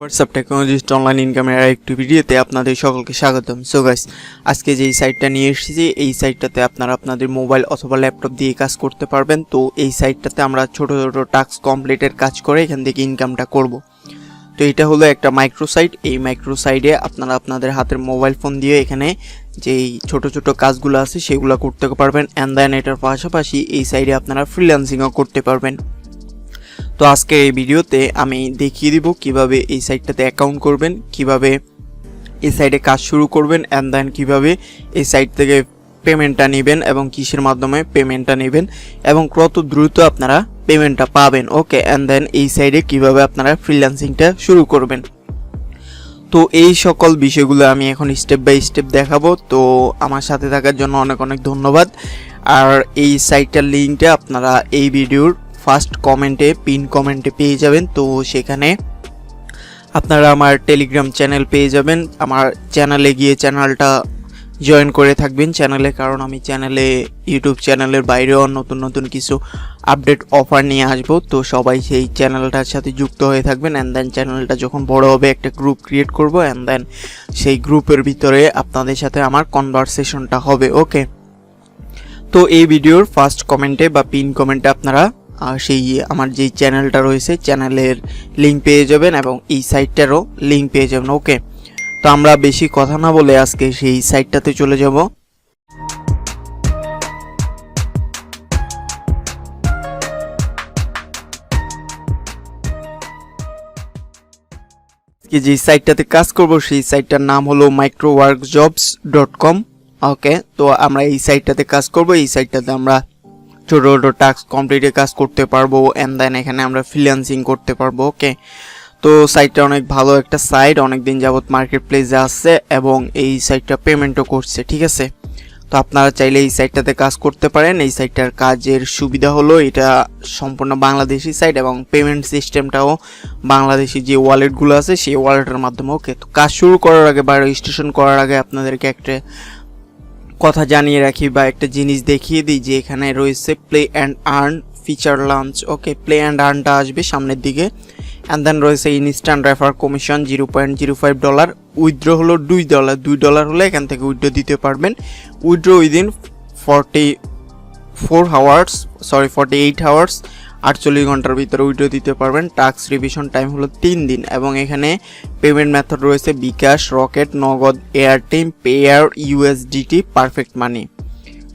WhatsApp technologist online ইনকামের আরেকটি ভিডিওতে আপনাদের সকলকে স্বাগতম। সো গাইস, আজকে যেই সাইটটা নিয়ে এসেছি এই সাইটটাতে আপনারা আপনাদের মোবাইল অথবা ল্যাপটপ দিয়ে কাজ করতে পারবেন। তো এই সাইটটাতে আমরা ছোট ছোট টাস্ক কমপ্লিটের কাজ করে এখান থেকে ইনকামটা করব। তো এটা হলো একটা মাইক্রো সাইট। এই মাইক্রো সাইটে আপনারা আপনাদের হাতের মোবাইল ফোন দিয়ে এখানে যেই ছোট ছোট কাজগুলো আছে সেগুলো করতে পারবেন। অ্যান্ড দেন এটার পাশাপাশি এই সাইটে আপনারা ফ্রিল্যান্সিংও করতে পারবেন। তো আজকে এই ভিডিওতে আমি দেখিয়ে দিব কিভাবে এই সাইটটাতে অ্যাকাউন্ট করবেন, কিভাবে এই সাইটে কাজ শুরু করবেন, অ্যান্ড দেন কিভাবে এই সাইট থেকে পেমেন্টটা নেবেন এবং কিসের মাধ্যমে পেমেন্টটা নেবেন এবং কত দ্রুত আপনারা পেমেন্টটা পাবেন। ওকে, অ্যান্ড দেন এই সাইটে কিভাবে আপনারা ফ্রিল্যান্সিংটা শুরু করবেন। তো এই সকল বিষয়গুলো আমি এখন স্টেপ বাই স্টেপ দেখাবো। তো আমার সাথে থাকার জন্য অনেক অনেক ধন্যবাদ। আর এই সাইটটার লিঙ্কটা আপনারা এই ভিডিওর ফার্স্ট কমেন্টে পিন কমেন্টে পেয়ে যাবেন। তো সেখানে আপনারা আমার টেলিগ্রাম চ্যানেল পেয়ে যাবেন। আমার চ্যানেলে গিয়ে চ্যানেলটা জয়েন করে থাকবেন চ্যানেলে, কারণ আমি চ্যানেলে ইউটিউব চ্যানেলের বাইরেও নতুন নতুন কিছু আপডেট অফার নিয়ে আসবো। তো সবাই সেই চ্যানেলটার সাথে যুক্ত হয়ে থাকবেন। অ্যান্ড দেন চ্যানেলটা যখন বড় হবে একটা গ্রুপ ক্রিয়েট করব, অ্যান্ড দেন সেই গ্রুপের ভিতরে আপনাদের সাথে আমার কনভারসেশনটা হবে। ওকে, তো এই ভিডিওর ফার্স্ট কমেন্টে বা পিন কমেন্টে আপনারা সেই আমার যেই চ্যানেলটা রয়েছে চ্যানেলের লিঙ্ক পেয়ে যাবেন এবং এই সাইটটারও লিঙ্ক পেয়ে যাবেন। ওকে, তো আমরা বেশি কথা না বলে আজকে সেই সাইটটাতে চলে যাব। যে সাইটটাতে কাজ করব সেই সাইটটার নাম হলো microworkjobs.com। ওকে, তো আমরা এই সাইটটাতে কাজ করব। এই সাইটটাতে আমরা ছোট ছোট টাস্ক কমপ্লিটে কাজ করতে পারবো, অ্যান্ড দেন এখানে আমরা ফ্রিল্যান্সিং করতে পারবো। ওকে, তো সাইটটা অনেক ভালো একটা সাইট, অনেকদিন যাবত মার্কেট প্লেসে আসছে এবং এই সাইটটা পেমেন্টও করছে। ঠিক আছে, তো আপনারা চাইলে এই সাইটটাতে কাজ করতে পারেন। এই সাইটটার কাজের সুবিধা হলো এটা সম্পূর্ণ বাংলাদেশি সাইট এবং পেমেন্ট সিস্টেমটাও বাংলাদেশি যে ওয়ালেটগুলো আছে সেই ওয়ালেটের মাধ্যমে। ওকে, তো কাজ শুরু করার আগে বা রেজিস্ট্রেশন করার আগে আপনাদেরকে একটা কথা জানিয়ে রাখি বা একটা জিনিস দেখিয়ে দিই যে এখানে রয়েছে play and earn feature launch. Okay, play and আর্নটা আসবে সামনের দিকে। অ্যান্ড দেন রয়েছে ইনস্ট্যান্ট রেফার কমিশন $0.05। উইথড্র হলো $2 হলে এখান থেকে উইথড্র দিতে পারবেন। উইথড্র উইদিন 48 আওয়ার্স 48 ঘন্টার ভিতরে উইথড্র দিতে পারবেন। টাস্ক রিভিশন টাইম হলো 3 দিন এবং এখানে পেমেন্ট মেথড রয়েছে বিকাশ, রকেট, নগদ, এয়ারটেল, পেয়ার, USDT, পারফেক্ট মানি।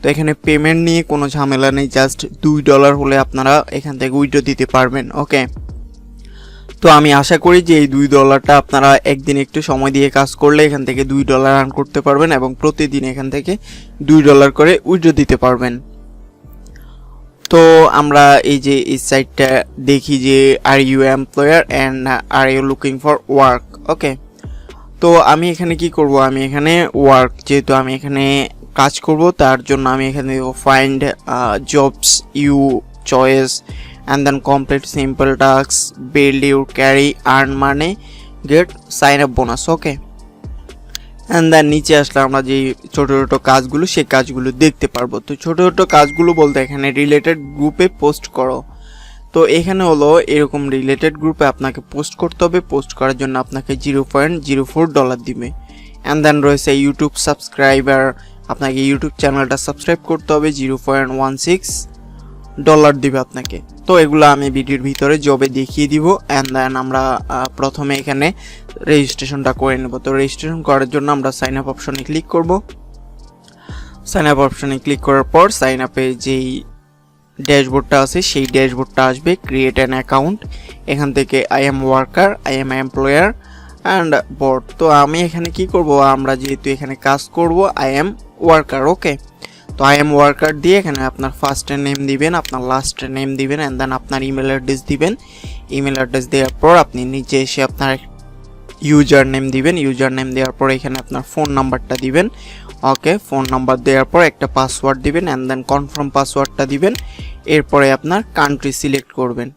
তো এখানে পেমেন্ট নিয়ে কোনো ঝামেলা নেই, জাস্ট $2 হলে আপনারা এখান থেকে উইথড্র দিতে পারবেন। ওকে, তো আমি আশা করি যে এই $2টা আপনারা একদিন একটু সময় দিয়ে কাজ করলে এখান থেকে $2 আর্ন করতে পারবেন এবং প্রতিদিন এখান থেকে $2 করে উইথড্র দিতে পারবেন। তো আমরা এই যে এই সাইটটা দেখি যে are you employer and are you looking for work. Okay, তো আমি এখানে কি করব, আমি এখানে ওয়ার্ক, যেহেতু আমি এখানে কাজ করব তার জন্য আমি এখানে find jobs you choice and then complete simple tasks, build your carry, earn money, get sign up bonus. Okay, and then নিচে আসলে আমরা যে ছোট ছোট কাজগুলো সেই কাজগুলো দেখতে পারবো। তো ছোট ছোট কাজগুলো বলতে এখানে রিলেটেড গ্রুপে পোস্ট করো। তো এখানে হলো এরকম রিলেটেড গ্রুপে আপনাকে পোস্ট করতে হবে। পোস্ট করার জন্য আপনাকে $0.04 দিবে। অ্যান্ড দেন রয়েছে ইউটিউব সাবস্ক্রাইবার, আপনাকে ইউটিউব চ্যানেলটা সাবস্ক্রাইব করতে হবে, $0.16 দিবে আপনাকে। তো এগুলো আমি ভিডিওর ভিতরে জবে দেখিয়ে দিব। অ্যান্ড দেন আমরা প্রথমে এখানে রেজিস্ট্রেশনটা করে নেব। তো রেজিস্ট্রেশন করার জন্য আমরা সাইন আপ অপশনে ক্লিক করব। সাইন আপ অপশনে ক্লিক করার পর সাইন আপে যেই ড্যাশবোর্ডটা আছে সেই ড্যাশবোর্ডটা আসবে, ক্রিয়েট অ্যান অ্যাকাউন্ট। এখান থেকে I am worker, I am employer and board. তো আমি এখানে কি করব, আমরা যেহেতু এখানে কাজ করব আই এম ওয়ার্কার। ওকে, তো আই এম ওয়ার্কার দিয়ে এখানে আপনার ফার্স্টের নেম দিবেন, আপনার লাস্টের নেম দিবেন, অ্যান্ড দেন আপনার ইমেল অ্যাড্রেস দিবেন। ইমেল অ্যাড্রেস দেওয়ার পর আপনি নিচে এসে আপনার ইউজার নেম দিবেন। ইউজার নেম দেওয়ার পর এখানে আপনার ফোন নাম্বারটা দিবেন। ওকে, ফোন নাম্বার দেওয়ার পর একটা পাসওয়ার্ড দিবেন, অ্যান্ড দেন কনফার্ম পাসওয়ার্ডটা দিবেন। এরপরে আপনার কান্ট্রি সিলেক্ট করবেন।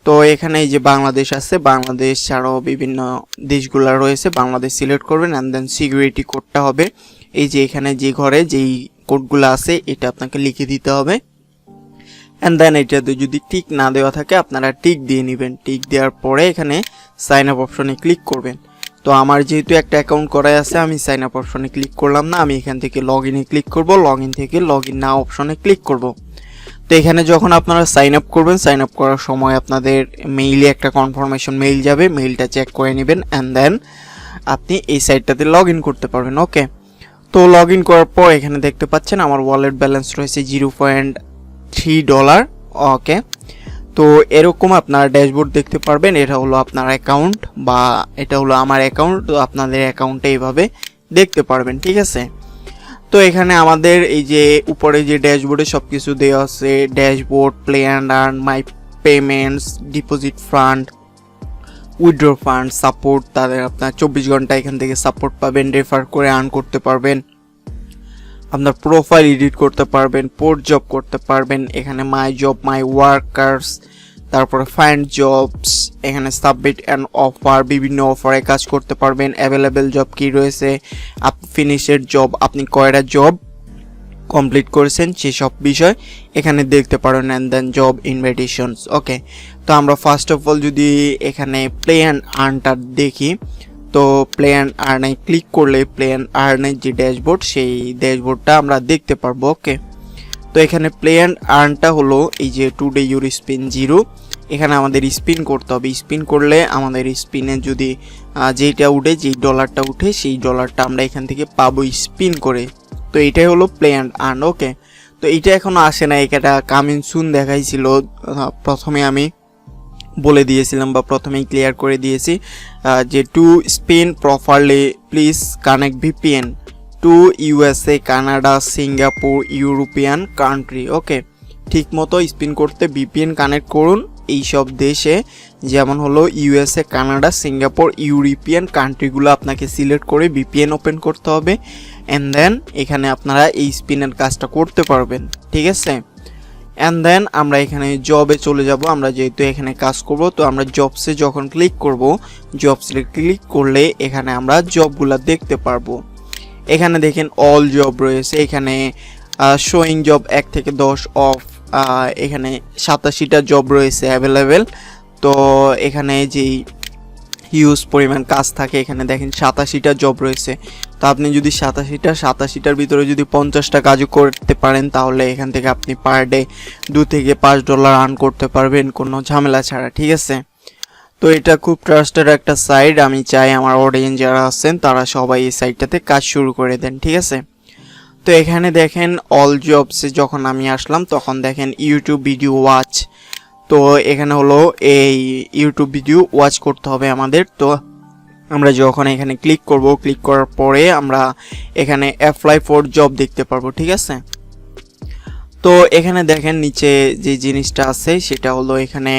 তো এখানে এই যে বাংলাদেশ আছে, বাংলাদেশ ছাড়াও বিভিন্ন দেশগুলো রয়েছে, বাংলাদেশ সিলেক্ট করবেন। অ্যান্ড দেন সিকিউরিটি কোডটা হবে এই যে এখানে যে ঘরে যেই কোডগুলো আছে এটা আপনাকে লিখে দিতে হবে। অ্যান্ড দেন এটাতে যদি টিক না দেওয়া থাকে আপনারা টিক দিয়ে নেবেন। টিক দেওয়ার পরে এখানে সাইন আপ অপশনে ক্লিক করবেন। তো আমার যেহেতু একটা অ্যাকাউন্ট করাই আছে, আমি সাইন আপ অপশনে ক্লিক করলাম না, আমি এখান থেকে লগ ইনে ক্লিক করব। লগ ইন থেকে লগ ইন নাও অপশনে ক্লিক করব। তো এখানে যখন আপনারা সাইন আপ করবেন, সাইন আপ করার সময় আপনাদের মেইলে একটা কনফার্মেশন মেইল যাবে, মেইলটা চেক করে নেবেন অ্যান্ড দেন আপনি এই সাইটটাতে লগ ইন করতে পারবেন। ওকে, তো লগ ইন করার পর এখানে দেখতে পাচ্ছেন আমার ওয়ালেট ব্যালেন্স রয়েছে $0.3। ওকে, তো এরকম আপনার ড্যাশবোর্ড দেখতে পারবেন। এটা হলো আপনার অ্যাকাউন্ট বা এটা হলো আমার অ্যাকাউন্ট। তো আপনাদের অ্যাকাউন্টে এইভাবে দেখতে পারবেন, ঠিক আছে। তো এখানে আমাদের এই যে উপরে যে ড্যাশবোর্ডে সব কিছু দেওয়া আছে, dashboard, play and earn, my payments, deposit fund, withdraw fund, support, তাদের আপনার 24 ঘন্টা এখান থেকে সাপোর্ট পাবেন, রেফার করে আর্ন করতে পারবেন, আপনার প্রোফাইল এডিট করতে পারবেন, পোর্ট জব করতে পারবেন, এখানে মাই জব, মাই ওয়ার্কার্স, তারপরে ফাইন্ড জবস, এখানে সাবমিট অ্যান্ড অফার, বিভিন্ন অফারে কাজ করতে পারবেন, অ্যাভেলেবেল জব কি রয়েছে, ফিনিশের জব, আপনি কয়টা জব কমপ্লিট করেছেন সেসব বিষয় এখানে দেখতে পারেন অ্যান্ড দেন জব ইনভাইটেশনস। ওকে, তো আমরা ফার্স্ট অফ অল যদি এখানে প্লে অ্যান্ড আর্নটা দেখি, তো প্লে অ্যান্ড আর্নে ক্লিক করলে প্লে অ্যান্ড আর্নের যে ড্যাশবোর্ড সেই ড্যাশবোর্ডটা আমরা দেখতে পারবো। ওকে, তো এখানে প্লে অ্যান্ড আর্নটা হলো এই যে টুডে ইউর স্পিন 0, এখানে আমাদের স্পিন করতে হবে। স্পিন করলে আমাদের স্পিনে যদি যেটা উঠে, যেই ডলারটা উঠে সেই ডলারটা আমরা এখান থেকে পাবো স্পিন করে। তো এইটাই হলো প্লে অ্যান্ড আর্ন। ওকে, তো এইটা এখনো আসে না, এটা কামিং সুন দেখাইছিল। প্রথমে আমি বলে দিয়েছিলাম বা প্রথমেই ক্লিয়ার করে দিয়েছি যে to spin properly please connect VPN to USA, Canada, Singapore, European country. Okay, ঠিক মতো স্পিন করতে ভিপিএন কানেক্ট করুন এইসব দেশে, যেমন হলো USA, কানাডা, সিঙ্গাপুর, ইউরোপিয়ান কান্ট্রিগুলো আপনাকে সিলেক্ট করে ভিপিএন ওপেন করতে হবে অ্যান্ড দেন এখানে আপনারা এই স্পিনের কাজটা করতে পারবেন, ঠিক আছে। অ্যান্ড দেন আমরা এখানে জবে চলে যাব। আমরা যেহেতু এখানে কাজ করব, তো আমরা জবসে যখন ক্লিক করব, জবসে ক্লিক করলে এখানে আমরা জবগুলো দেখতে পারবো। এখানে দেখেন অল জব রয়েছে, এখানে শোয়িং জব 1 থেকে 10 অফ, এখানে 87টা জব রয়েছে অ্যাভেলেবেল। তো এখানে যেই হিউজ পরিমাণ কাজ থাকে, এখানে দেখেন 87টা জব রয়েছে। তো আপনি যদি 87টার ভিতরে যদি 50টা কাজও করতে পারেন, তাহলে এখান থেকে আপনি পার ডে $2 থেকে $5 আর্ন করতে পারবেন কোনো ঝামেলা ছাড়া, ঠিক আছে। তো এটা খুব ট্রাস্টেড একটা সাইট, আমি চাই আমার অডিয়েন্স যারা আছেন তারা সবাই এই সাইটটাতে কাজ শুরু করে দেন, ঠিক আছে। তো এখানে দেখেন অল জবসে যখন আমি আসলাম তখন দেখেন ইউটিউব ভিডিও ওয়াচ। তো এখানে হলো এই ইউটিউব ভিডিও ওয়াচ করতে হবে আমাদের। তো আমরা যখন এখানে ক্লিক করব, ক্লিক করার পরে আমরা এখানে অ্যাপ্লাই ফর জব দেখতে পারবো, ঠিক আছে। তো এখানে দেখেন নিচে যে জিনিসটা আছে সেটা হলো এখানে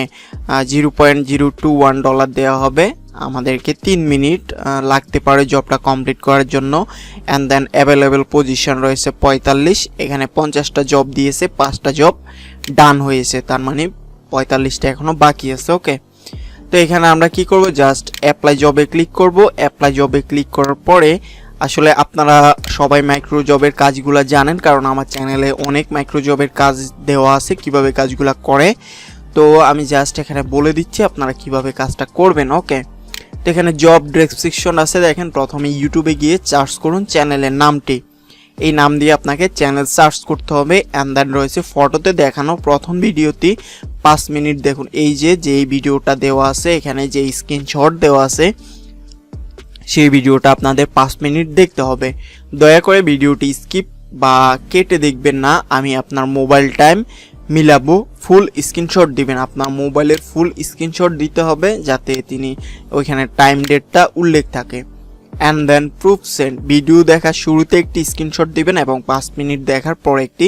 $0.021 দেওয়া হবে আমাদেরকে। 3 মিনিট লাগতে পারে জবটা কমপ্লিট করার জন্য। অ্যান্ড দেন অ্যাভেলেবেল পজিশন রয়েছে 45, এখানে 50টা জব দিয়েছে, 5টা জব ডান হয়েছে, তার মানে 45টা এখনো বাকি আছে। ওকে, তো এখানে আমরা কি করব, জাস্ট অ্যাপ্লাই জবে ক্লিক করব। অ্যাপ্লাই জবে ক্লিক করার পরে আসলে আপনারা সবাই মাইক্রো জবের কাজগুলো জানেন, কারণ আমার চ্যানেলে অনেক মাইক্রো জবের কাজ দেওয়া আছে কিভাবে কাজগুলো করে। তো আমি জাস্ট এখানে বলে দিচ্ছি আপনারা কিভাবে কাজটা করবেন। ওকে, তো এখানে জব ডেসক্রিপশন আছে, দেখেন প্রথমে ইউটিউবে গিয়ে সার্চ করুন চ্যানেলের নামটি, এই নাম দিয়ে আপনাকে চ্যানেল সার্চ করতে হবে। অ্যান্ড দেন রয়েছে ফটোতে দেখানো প্রথম ভিডিওটি 5 মিনিট দেখুন। এই যে ভিডিওটা দেওয়া আছে এখানে, যে স্ক্রিনশট দেওয়া আছে সেই ভিডিওটা আপনাদের 5 মিনিট দেখতে হবে। দয়া করে ভিডিওটি স্কিপ বা কেটে দেখবেন না, আমি আপনার মোবাইল টাইম মিলাবো। ফুল স্ক্রিনশট দিবেন, আপনার মোবাইলের ফুল স্ক্রিনশট দিতে হবে যাতে তিনি ওইখানে টাইম ডেটটা উল্লেখ থাকে। And then proof send, video দেখার শুরুতে একটি স্ক্রিনশট দিবেন এবং 5 মিনিট দেখার পর একটি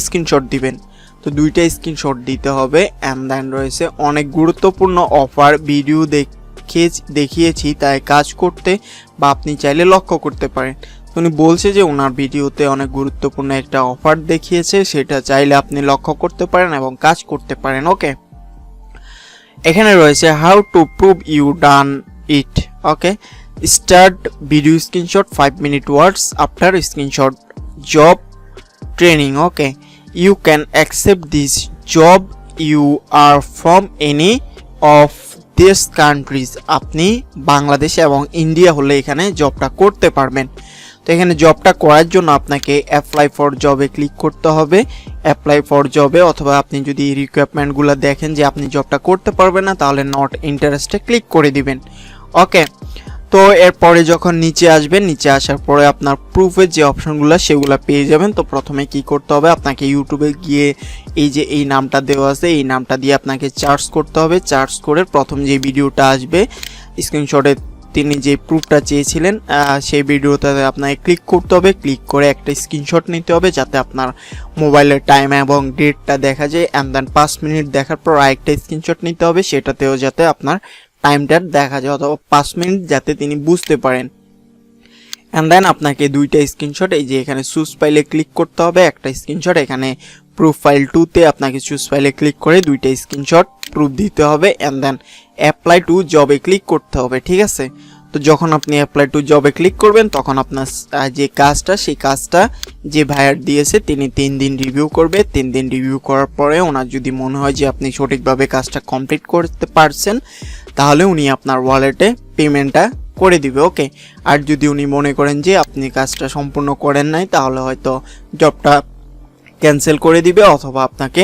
স্ক্রিনশট দিবেন। তো দুইটা স্ক্রিনশট দিতে হবে। অ্যান্ড দেন রয়েছে অনেক গুরুত্বপূর্ণ অফার, ভিডিও দেখিয়েছি তাই কাজ করতে বা আপনি চাইলে লক্ষ্য করতে পারেন। উনি বলছে যে ওনার ভিডিওতে অনেক গুরুত্বপূর্ণ একটা অফার দেখিয়েছে, সেটা চাইলে আপনি লক্ষ্য করতে পারেন এবং কাজ করতে পারেন। ওকে, এখানে রয়েছে how to prove you done it. Okay, start video screenshot 5 minute words after screenshot job training. Okay, you can accept this job you are from any of this countries, আপনি বাংলাদেশ এবং ইন্ডিয়া হলে এখানে জবটা করতে পারবেন। তো এখানে জবটা করার জন্য আপনাকে অ্যাপ্লাই ফর জবে ক্লিক করতে হবে। অ্যাপ্লাই ফর জবে, অথবা আপনি যদি রিকোয়ারমেন্টগুলো দেখেন যে আপনি জবটা করতে পারবেন না, তাহলে নট ইন্টারেস্টে ক্লিক করে দিবেন। ওকে, তো এরপরে যখন নিচে আসবেন, নিচে আসার পরে আপনার প্রুফের যে অপশনগুলো সেগুলো পেয়ে যাবেন। তো প্রথমে কি করতে হবে, আপনাকে ইউটিউবে গিয়ে এই যে এই নামটা দেওয়া আছে, এই নামটা দিয়ে আপনাকে সার্চ করতে হবে। সার্চ করে প্রথম যে ভিডিওটা আসবে স্ক্রিনশটে তিনি যে প্রুফটা চেয়েছিলেন সেই ভিডিওটাতে আপনাকে ক্লিক করতে হবে। ক্লিক করে একটা স্ক্রিনশট নিতে হবে যাতে আপনার মোবাইলের টাইম এবং ডেটটা দেখা যায়। অ্যান্ড দেন 5 মিনিট দেখার পর আরেকটা স্ক্রিনশট নিতে হবে, সেটাতেও যাতে আপনার টাইমটা দেখা যায়, অথবা 5 মিনিট যাতে তিনি বুঝতে পারেন। অ্যান্ড দেন আপনাকে দুইটা স্ক্রিনশট এই যে এখানে চুজ ফাইলে ক্লিক করতে হবে। একটা স্ক্রিনশট এখানে প্রুফ ফাইল 2তে আপনাকে চুজ ফাইলে ক্লিক করে দুইটা স্ক্রিনশট প্রুফ দিতে হবে। অ্যান্ড দেন অ্যাপ্লাই টু জবে ক্লিক করতে হবে, ঠিক আছে। তো যখন আপনি অ্যাপ্লাই টু জবে ক্লিক করবেন তখন আপনার যে কাজটা, সেই কাজটা যে ভাইয়ার দিয়েছে তিনি 3 দিন রিভিউ করবে। 3 দিন রিভিউ করার পরে ওনার যদি মনে হয় যে আপনি সঠিকভাবে কাজটা কমপ্লিট করতে পারছেন, তাহলে উনি আপনার ওয়ালেটে পেমেন্টটা করে দিবে। ওকে, আর যদি উনি মনে করেন যে আপনি কাজটা সম্পূর্ণ করেন নাই, তাহলে হয়তো জবটা ক্যান্সেল করে দিবে, অথবা আপনাকে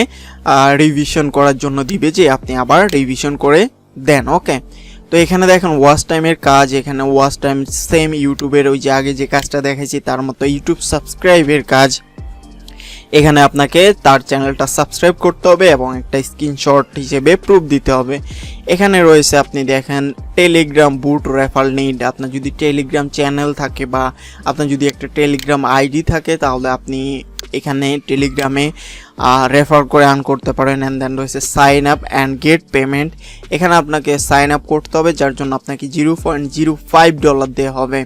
রিভিশন করার জন্য দিবে যে আপনি আবার রিভিশন করে দেন। ওকে, তো এখানে দেখেন ওয়াচ টাইমের কাজ, এখানে ওয়াচ টাইম সেম ইউটিউবের ওই যে আগে যে কাজটা দেখেছি তার মতো ইউটিউব সাবস্ক্রাইবের কাজ। এখানে আপনাকে তার চ্যানেলটা সাবস্ক্রাইব করতে হবে এবং একটা স্ক্রিনশট হিসেবে প্রুফ দিতে হবে। এখানে রয়েছে আপনি দেখেন টেলিগ্রাম বুট রেফার নিড। আপনার যদি টেলিগ্রাম চ্যানেল থাকে বা আপনার যদি একটা টেলিগ্রাম আইডি থাকে, তাহলে আপনি এখানে টেলিগ্রামে রেফার করে আর্ন করতে পারেন। অ্যান্ড দেন রয়েছে sign up and get payment. এখানে আপনাকে সাইন আপ করতে হবে, যার জন্য আপনাকে $0.05 দেওয়া হবে।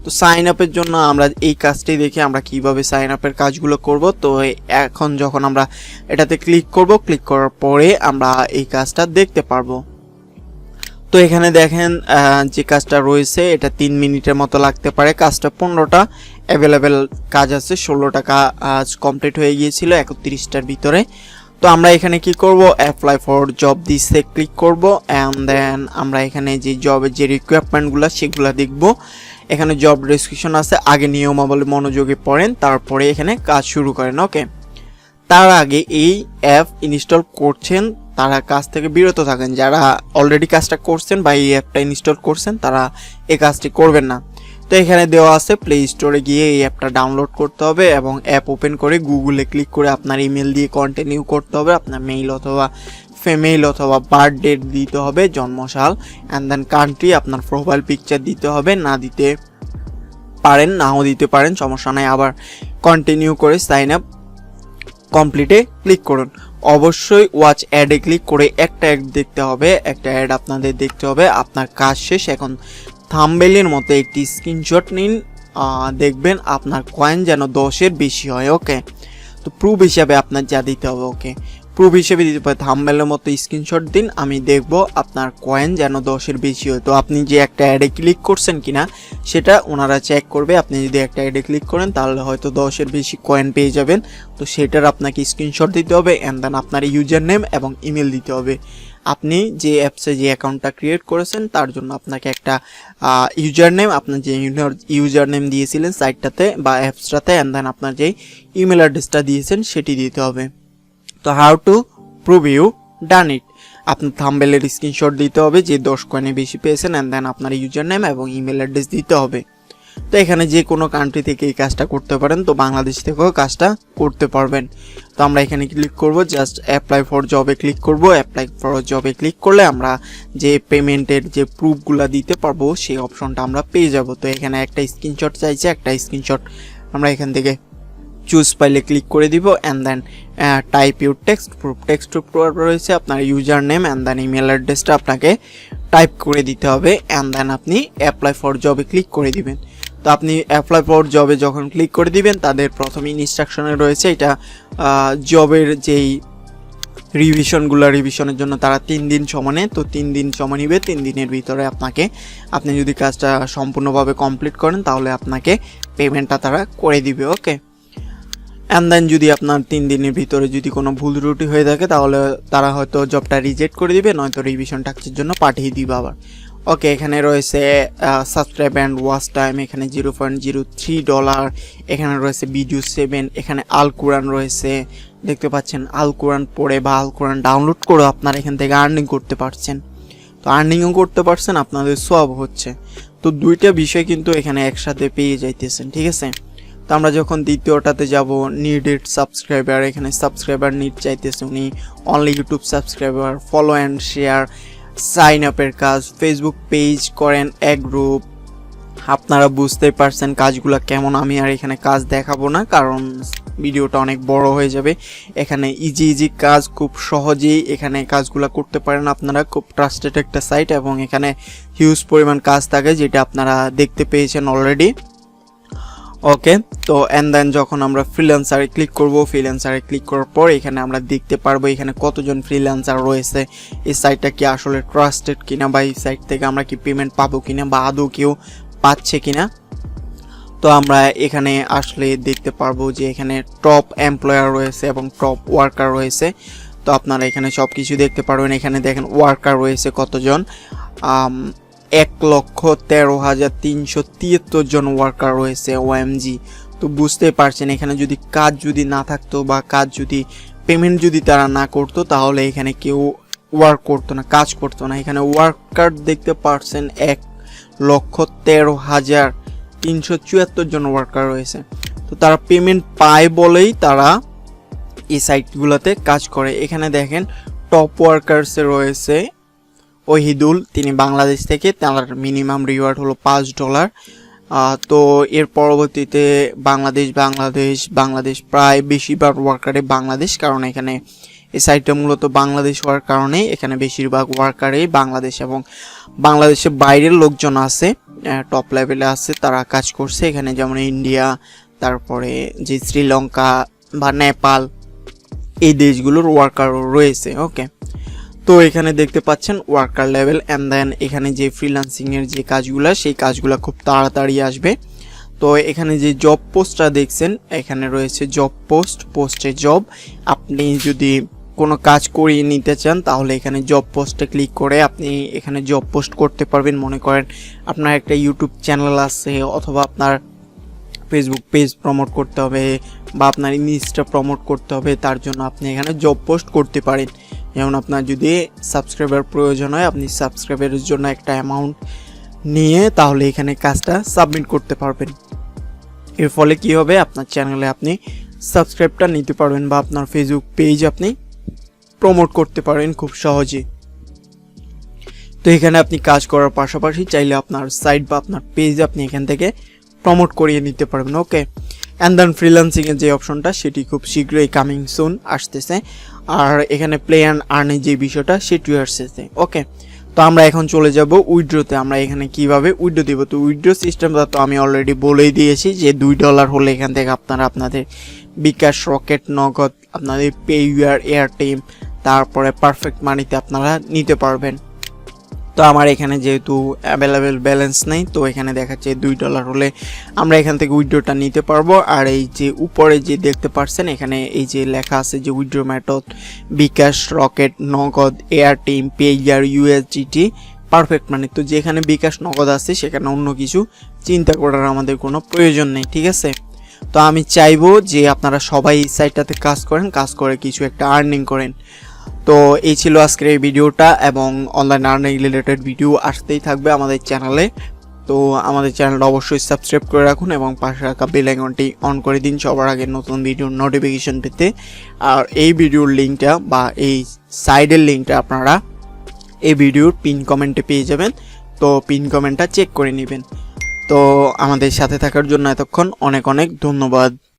তো সাইন আপের জন্য আমরা এই কাজটি দেখি আমরা কিভাবে সাইন আপের কাজগুলো করব। তো এখন যখন আমরা এটাতে ক্লিক করব, ক্লিক করার পরে আমরা এই কাজটা দেখতে পারবো। তো এখানে দেখেন যে কাজটা রয়েছে এটা 3 মিনিটের মতো লাগতে পারে। কাজটা 15টা অ্যাভেলেবেল কাজ আছে, 16টা কাজ কমপ্লিট হয়ে গিয়েছিল 31টার ভিতরে। তো আমরা এখানে কি করব, অ্যাপ্লাই ফর জব দিসে ক্লিক করব। অ্যান্ড দেন আমরা এখানে যে জবের যে রিকোয়ারমেন্টগুলো সেগুলো দেখব। এখানে জব ডেসক্রিপশন আছে, আগে নিয়মাবলী মনোযোগে পড়েন, তারপরে এখানে কাজ শুরু করেন। ওকে, তার আগে এই অ্যাপ ইনস্টল করছেন তারা কাজ থেকে বিরত থাকেন। যারা অলরেডি কাজটা করছেন বা এই অ্যাপটা ইনস্টল করছেন তারা এই কাজটি করবেন না। তো এখানে দেওয়া আছে প্লে স্টোরে গিয়ে এই অ্যাপটা ডাউনলোড করতে হবে এবং অ্যাপ ওপেন করে গুগলে ক্লিক করে আপনার ইমেল দিয়ে কন্টিনিউ করতে হবে। আপনার মেইল অথবা ফিমেল অথবা বার্থ ডেট দিতে হবে, জন্মসাল। অ্যান্ড দেন কান্ট্রি, আপনার প্রোফাইল পিকচার দিতে হবে, না দিতে পারেন নাও দিতে পারেন, সমস্যা নাই। আবার কন্টিনিউ করে সাইন আপ কমপ্লিটে ক্লিক করুন। অবশ্যই ওয়াচ অ্যাডে ক্লিক করে একটা অ্যাড দেখতে হবে, একটা অ্যাড আপনাদের দেখতে হবে। আপনার কাজ শেষ। এখন থাম্বনেইলের মতো একটি স্ক্রিনশট নিন, দেখবেন আপনার কয়েন যেন 10-এর বেশি হয়। ওকে, তো প্রুফ হিসাবে আপনার যা দিতে হবে। ওকে, প্রুফ হিসেবে দিতে পারে থাম্বনেইলের মতো স্ক্রিনশট দিন, আমি দেখব আপনার কয়েন যেন 10-এর বেশি হয়। তো আপনি যে একটা অ্যাডে ক্লিক করছেন কিনা সেটা ওনারা চেক করবে। আপনি যদি একটা অ্যাডে ক্লিক করেন তাহলে হয়তো 10-এর বেশি কয়েন পেয়ে যাবেন। তো সেটার আপনাকে স্ক্রিনশট দিতে হবে। অ্যান্ড দেন আপনার ইউজার নেম এবং ইমেল দিতে হবে। আপনি যে অ্যাপসে যে অ্যাকাউন্টটা ক্রিয়েট করেছেন তার জন্য আপনাকে একটা ইউজার নেম, আপনার যে ইউজার নেম দিয়েছিলেন সাইটটাতে বা অ্যাপসটাতে, অ্যান্ড দেন আপনার যে ইমেল অ্যাড্রেসটা দিয়েছেন সেটি দিতে হবে। তো how to prove you done it, আপনার থাম্বনেইলের স্ক্রিনশট দিতে হবে যে 10 কয়েনে বেশি পেয়েছেন। অ্যান্ড দেন আপনার ইউজার নেম এবং ইমেল অ্যাড্রেস দিতে হবে। তো এখানে যে কোনো কান্ট্রি থেকে এই কাজটা করতে পারেন, তো বাংলাদেশ থেকেও কাজটা করতে পারবেন। তো আমরা এখানে ক্লিক করব, জাস্ট অ্যাপ্লাই ফর জবে ক্লিক করব। অ্যাপ্লাই ফর জবে ক্লিক করলে আমরা যে পেমেন্টের যে প্রুফগুলো দিতে পারবো সেই অপশনটা আমরা পেয়ে যাব। তো এখানে একটা স্ক্রিনশট চাইছে, একটা স্ক্রিনশট আমরা এখান থেকে চুজ ফাইলে ক্লিক করে দিব। And then type your text proof. Text proof রয়েছে আপনার user name and then email অ্যাড্রেসটা আপনাকে টাইপ করে দিতে হবে। অ্যান্ড দেন আপনি অ্যাপ্লাই ফর জবে ক্লিক করে দিবেন। তো আপনি অ্যাপ্লাই ফর জবে যখন ক্লিক করে দিবেন তাদের প্রথমে ইনস্ট্রাকশনে রয়েছে এটা জবের যেই রিভিশনের জন্য তারা 3 দিন সময় নেয়। তো 3 দিন সময় নিবে। 3 দিনের ভিতরে আপনি যদি কাজটা সম্পূর্ণভাবে কমপ্লিট করেন তাহলে আপনাকে পেমেন্টটা তারা করে দিবে। ওকে, অ্যান্ড দেন যদি আপনার 3 দিনের ভিতরে যদি কোনো ভুল ত্রুটি হয়ে থাকে তাহলে তারা হয়তো জবটা রিজেক্ট করে দিবে, নয়তো রিভিশন টাস্কের জন্য পাঠিয়ে দিবে আবার। ওকে, এখানে রয়েছে সাবস্ক্রাইব অ্যান্ড ওয়াচ টাইম, এখানে $0.03, এখানে রয়েছে ভিডিও 7, এখানে আল কোরআন রয়েছে, দেখতে পাচ্ছেন আল কোরআন পড়ে বা আল কোরআন ডাউনলোড করে আপনারা এখান থেকে আর্নিং করতে পারছেন। তো আর্নিংও করতে পারছেন, আপনাদের সব হচ্ছে। তো দুইটা বিষয় কিন্তু এখানে একসাথে পেয়ে যাইতেছেন, ঠিক আছে। তো আমরা যখন দ্বিতীয়টাতে যাব, নিডেড সাবস্ক্রাইবার, এখানে সাবস্ক্রাইবার নিড চাইতেছে উনি, only YouTube subscriber, follow and share, sign আপের কাজ, ফেসবুক পেজ করেন, এক গ্রুপ। আপনারা বুঝতেই পারছেন কাজগুলো কেমন। আমি আর এখানে কাজ দেখাবো না, কারণ ভিডিওটা অনেক বড় হয়ে যাবে। এখানে ইজি কাজ, খুব সহজেই এখানে কাজগুলো করতে পারেন আপনারা। খুব ট্রাস্টেড একটা সাইট এবং এখানে হিউজ পরিমাণ কাজ থাকে, যেটা আপনারা দেখতে পেয়েছেন অলরেডি। ওকে, তো অ্যান্ড দেন যখন আমরা ফ্রিল্যান্সারে ক্লিক করব, ফ্রিল্যান্সারে ক্লিক করার পর এখানে আমরা দেখতে পারবো এখানে কতজন ফ্রিল্যান্সার রয়েছে, এই সাইটটা কি আসলে ট্রাস্টেড কিনা, বা এই সাইট থেকে আমরা কি পেমেন্ট পাবো কিনা, বা আদৌ কেউ পাচ্ছে কিনা। তো আমরা এখানে আসলে দেখতে পারবো যে এখানে টপ এমপ্লয়ার রয়েছে এবং টপ ওয়ার্কার রয়েছে। তো আপনারা এখানে সব কিছু দেখতে পারবেন। এখানে দেখেন ওয়ার্কার রয়েছে কতজন, 1,13,373 জন ওয়ার্কার রয়েছে, ওএমজি। তো বুঝতে পারছেন এখানে যদি কাজ যদি না থাকতো বা কাজ যদি পেমেন্ট যদি তারা না করতো, তাহলে এখানে কেউ ওয়ার্ক করতো না, কাজ করতো না। এখানে ওয়ার্কার দেখতে পারছেন 1,13,374 জন ওয়ার্কার রয়েছে। তো তারা পেমেন্ট পায় বলেই তারা এই সাইটগুলোতে কাজ করে। এখানে দেখেন টপ ওয়ার্কার্সে রয়েছে ওহিদুল, তিনি বাংলাদেশ থেকে, তার মিনিমাম রিওয়ার্ড হলো $5। তো এর পরবর্তীতে বাংলাদেশ প্রায় বেশিরভাগ ওয়ার্কারে বাংলাদেশ, কারণ এখানে এই সাইটটা মূলত বাংলাদেশ হওয়ার কারণে এখানে বেশিরভাগ ওয়ার্কারেই বাংলাদেশ এবং বাংলাদেশের বাইরের লোকজন আছে, টপ লেভেলে আছে, তারা কাজ করছে এখানে, যেমন ইন্ডিয়া, তারপরে যে শ্রীলঙ্কা বা নেপাল, এই দেশগুলোর ওয়ার্কারও রয়েছে। ওকে, তো এখানে দেখতে পাচ্ছেন ওয়ার্কার লেভেল। অ্যান্ড দেন এখানে যে ফ্রিল্যান্সিংয়ের যে কাজগুলো, সেই কাজগুলো খুব তাড়াতাড়ি আসবে। তো এখানে যে জব পোস্টটা দেখছেন, এখানে রয়েছে জব পোস্টে জব। আপনি যদি কোনো কাজ করিয়ে নিতে চান তাহলে এখানে জব পোস্টে ক্লিক করে আপনি এখানে জব পোস্ট করতে পারবেন। মনে করেন আপনার একটা ইউটিউব চ্যানেল আছে, অথবা আপনার ফেসবুক পেজ প্রমোট করতে হবে, বা আপনার ইনস্টা প্রমোট করতে হবে, তার জন্য আপনি এখানে জব পোস্ট করতে পারেন। যেমন আপনার যদি সাবস্ক্রাইবার প্রয়োজন হয়, আপনি সাবস্ক্রাইবারের জন্য একটা অ্যামাউন্ট নিয়ে তাহলে এখানে কাজটা সাবমিট করতে পারবেন। এর ফলে কি হবে, আপনার চ্যানেলে আপনি সাবস্ক্রাইবটা নিতে পারবেন, বা আপনার ফেসবুক পেজ আপনি প্রমোট করতে পারেন খুব সহজে। তো এখানে আপনি কাজ করার পাশাপাশি চাইলে আপনার সাইট বা আপনার পেজ আপনি এখান থেকে প্রমোট করিয়ে নিতে পারবেন। ওকে, অ্যান্ড দেন ফ্রিল্যান্সিংয়ের যে অপশনটা, সেটি খুব শীঘ্রই কামিং সুন আসতেছে। আর এখানে প্লে অ্যান্ড আর্নের যে বিষয়টা, সেটিও আসতেছে। ওকে, তো আমরা এখন চলে যাব উইথড্রোতে। আমরা এখানে কিভাবে উইথড্রো দিব, তো উইথড্রো সিস্টেমটা তো আমি অলরেডি বলেই দিয়েছি যে $2 হলে এখান থেকে আপনারা আপনাদের বিকাশ, রকেট, নগদ, আপনাদের পেইউয়ার, এয়ারটেল, তারপরে পারফেক্ট মানিতে আপনারা নিতে পারবেন। তো আমার এখানে যেহেতু অ্যাভেলেবেল ব্যালেন্স নেই, তো এখানে দেখাচ্ছে $2 হলে আমরা এখান থেকে উইথড্রোটা নিতে পারবো। আর এই যে উপরে যে দেখতে পাচ্ছেন, এখানে এই যে লেখা আছে যে উইথড্রো মেথড, বিকাশ, রকেট, নগদ, এয়ারটেল, পেইয়ার, ইউএসডিটি, পারফেক্ট মানি। তো যেখানে বিকাশ, নগদ আছে সেখানে অন্য কিছু চিন্তা করার আমাদের কোনো প্রয়োজন নেই, ঠিক আছে। তো আমি চাইবো যে আপনারা সবাই এই সাইটটাতে কাজ করেন, কাজ করে কিছু একটা আর্নিং করেন। তো এই ছিল আজকের এই ভিডিওটা, এবং অনলাইন আর্নিং রিলেটেড ভিডিও আসতেই থাকবে আমাদের চ্যানেলে। তো আমাদের চ্যানেলটা অবশ্যই সাবস্ক্রাইব করে রাখুন এবং পাশে রাখা বেল আইকনটি অন করে দিন সবার আগে নতুন ভিডিওর নোটিফিকেশন পেতে। আর এই ভিডিওর লিঙ্কটা বা এই সাইডের লিঙ্কটা আপনারা এই ভিডিওর পিন কমেন্টে পেয়ে যাবেন, তো পিন কমেন্টটা চেক করে নেবেন। তো আমাদের সাথে থাকার জন্য এতক্ষণ অনেক অনেক ধন্যবাদ।